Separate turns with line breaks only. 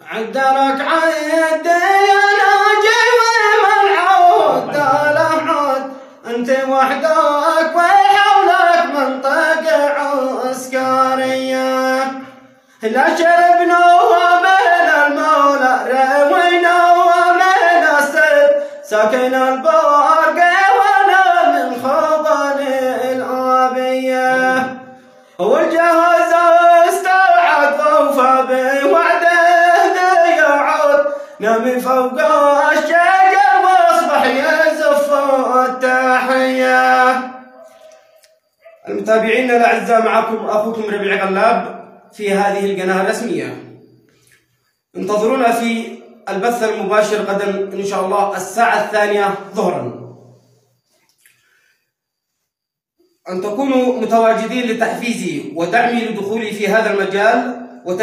عدلك عيدي انا جاي ومنعود الحود انت وحدك وحولك منطقة عسكرية لا شربنا من المولى روينا ومن السد ساكن البرق وانا من خضن الآبية والجهاز استعد ووفى بوعده يعود نام فوق الشجر واصبح يزف التحية. المتابعين الاعزاء، معكم اخوكم ربيع غلاب في هذه القناة الرسمية. انتظرونا في البث المباشر غدا ان شاء الله الساعة 2 ظهرا. أن تكونوا متواجدين لتحفيزي ودعمي لدخولي في هذا المجال